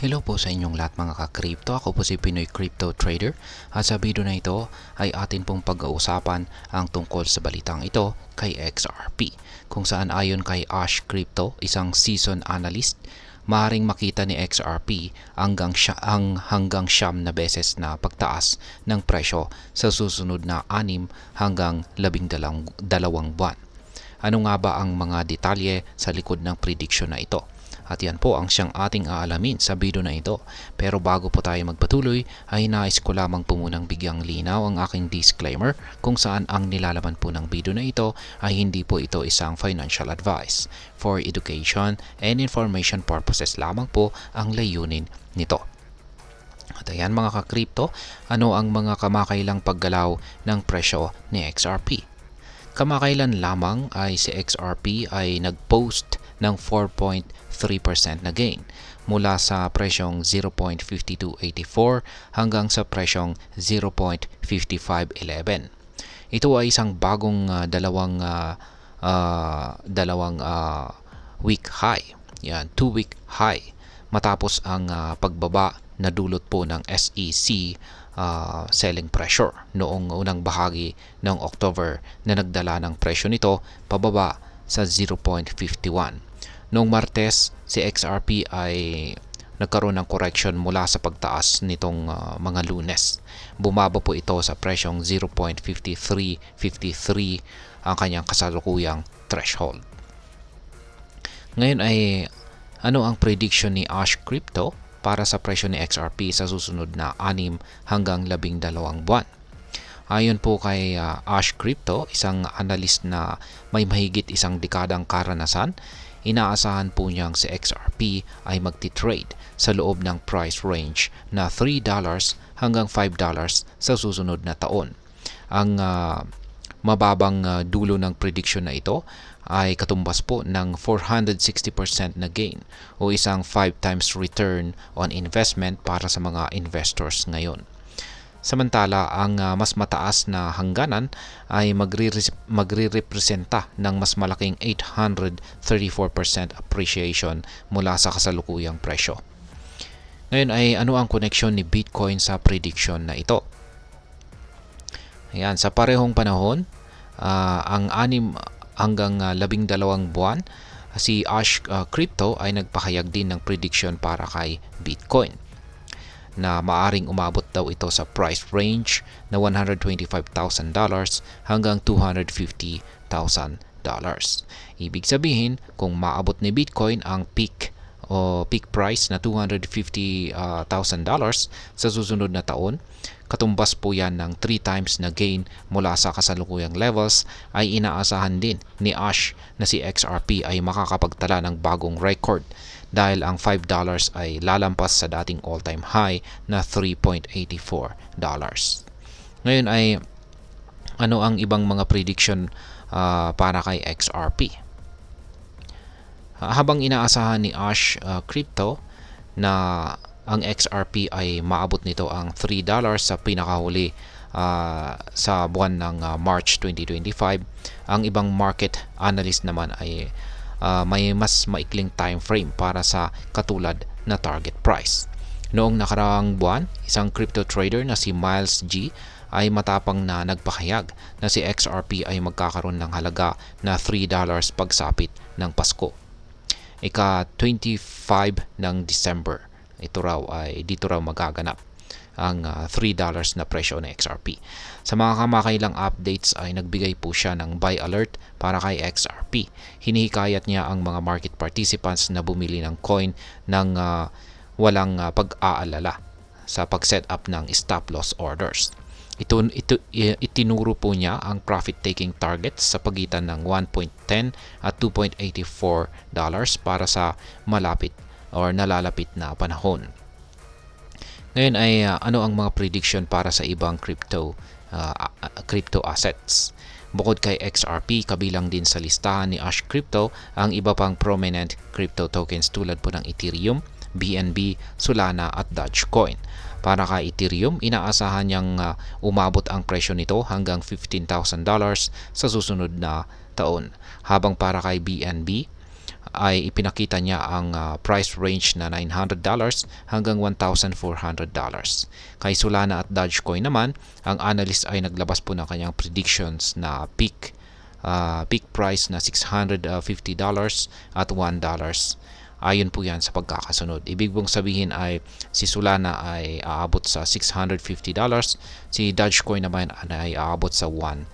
Hello po sa inyong lahat mga ka-crypto. Ako po si Pinoy Crypto Trader at sa video na ito ay atin pong pag-uusapan ang tungkol sa balitang ito kay XRP, kung saan ayon kay Ash Crypto, isang season analyst, maaaring makita ni XRP hanggang siyam na beses na pagtaas ng presyo sa susunod na 6 hanggang 12 buwan. Ano nga ba ang mga detalye sa likod ng prediction na ito? At yan po ang siyang ating aalamin sa video na ito. Pero bago po tayo magpatuloy, ay nais ko lamang po munang bigyang linaw ang aking disclaimer kung saan ang nilalaman po ng video na ito ay hindi po ito isang financial advice. For education and information purposes lamang po ang layunin nito. At ayan mga ka-crypto, ano ang mga kamakailang paggalaw ng presyo ni XRP? Kamakailan lamang ay si XRP ay nag-post ng 4.3% na gain mula sa presyong 0.5284 hanggang sa presyong 0.5511. Ito ay isang bagong dalawang week high. Yan, 2-week high matapos ang pagbaba na dulot po ng SEC selling pressure noong unang bahagi ng October na nagdala ng presyo nito pababa sa 0.51. Noong Martes, si XRP ay nagkaroon ng correction mula sa pagtaas nitong mga Lunes. Bumaba po ito sa presyong 0.5353 ang kanyang kasalukuyang threshold. Ngayon ay ano ang prediction ni Ash Crypto para sa presyo ni XRP sa susunod na 6 hanggang 12 buwan? Ayon po kay Ash Crypto, isang analyst na may mahigit isang dekadang karanasan, inaasahan po niyang si XRP ay magti-trade sa loob ng price range na $3 hanggang $5 sa susunod na taon. Ang mababang dulo ng prediction na ito ay katumbas po ng 460% na gain o isang 5 times return on investment para sa mga investors ngayon. Samantala, ang mas mataas na hangganan ay magre-representa ng mas malaking 834% appreciation mula sa kasalukuyang presyo. Ngayon ay ano ang koneksyon ni Bitcoin sa prediction na ito? Ayan, sa parehong panahon, ang 6 hanggang 12 buwan, si Ash Crypto ay nagpahayag din ng prediction para kay Bitcoin na maaring umabot daw ito sa price range na $125,000 hanggang $250,000. Ibig sabihin, kung maabot ni Bitcoin ang peak price na $250,000 sa susunod na taon, katumbas po yan ng 3 times na gain mula sa kasalukuyang levels, ay inaasahan din ni Ash na si XRP ay makakapagtala ng bagong record dahil ang $5 ay lalampas sa dating all-time high na $3.84. Ngayon ay ano ang ibang mga prediction para kay XRP? Habang inaasahan ni Ash Crypto na ang XRP ay maabot nito ang $3 sa pinakahuli sa buwan ng March 2025, ang ibang market analyst naman ay may mas maikling time frame para sa katulad na target price. Noong nakaraang buwan, isang crypto trader na si Miles G ay matapang na nagpahayag na si XRP ay magkakaroon ng halaga na $3 pagsapit ng Pasko. Ika-25 ng December, dito raw magaganap ang $3 na presyo ng XRP. Sa mga kamakailang updates ay nagbigay po siya ng buy alert para kay XRP. Hinihikayat niya ang mga market participants na bumili ng coin ng walang pag-aalala sa pag-set up ng stop loss orders. Itinuro po niya ang profit-taking targets sa pagitan ng 1.10 at $2.84 para sa malapit or nalalapit na panahon. Ngayon ay ano ang mga prediction para sa ibang crypto assets? Bukod kay XRP, kabilang din sa listahan ni Ash Crypto ang iba pang prominent crypto tokens tulad po ng Ethereum, BNB, Solana at Dogecoin. Para kay Ethereum, inaasahan niyang umabot ang presyo nito hanggang $15,000 sa susunod na taon. Habang para kay BNB, ay ipinakita niya ang price range na $900 hanggang $1,400. Kay Solana at Dogecoin naman, ang analyst ay naglabas po ng kanyang predictions na peak price na $650 at $1. Ayon po yan sa pagkakasunod. Ibig pong sabihin ay si Solana ay aabot sa $650, si Dogecoin naman ay aabot sa $1.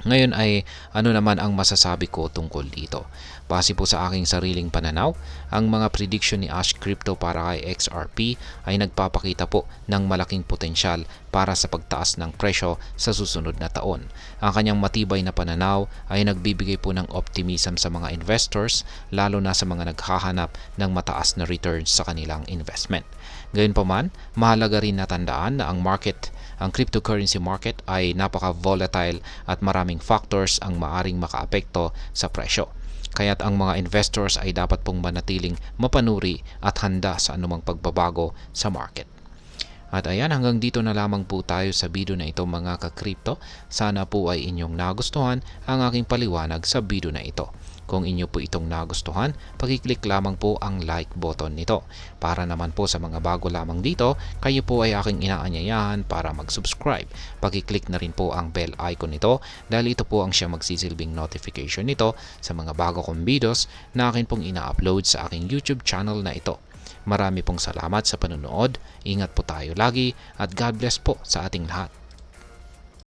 Ngayon ay ano naman ang masasabi ko tungkol dito? Base po sa aking sariling pananaw, ang mga prediction ni Ash Crypto para kay XRP ay nagpapakita po ng malaking potensyal para sa pagtaas ng presyo sa susunod na taon. Ang kanyang matibay na pananaw ay nagbibigay po ng optimism sa mga investors, lalo na sa mga naghahanap ng mataas na returns sa kanilang investment. Gayunpaman, mahalaga rin na tandaan na ang cryptocurrency market ay napaka-volatile at maraming factors ang maaring makaapekto sa presyo. Kaya't ang mga investors ay dapat pong manatiling mapanuri at handa sa anumang pagbabago sa market. At ayan, hanggang dito na lamang po tayo sa video na ito mga ka-crypto. Sana po ay inyong nagustuhan ang aking paliwanag sa video na ito. Kung inyo po itong nagustuhan, pakiclick lamang po ang like button nito. Para naman po sa mga bago lamang dito, kayo po ay aking inaanyayahan para mag-subscribe. Pakiclick na rin po ang bell icon nito dahil ito po ang siya magsisilbing notification nito sa mga bago kong videos na akin pong ina-upload sa aking YouTube channel na ito. Marami pong salamat sa panonood, ingat po tayo lagi at God bless po sa ating lahat.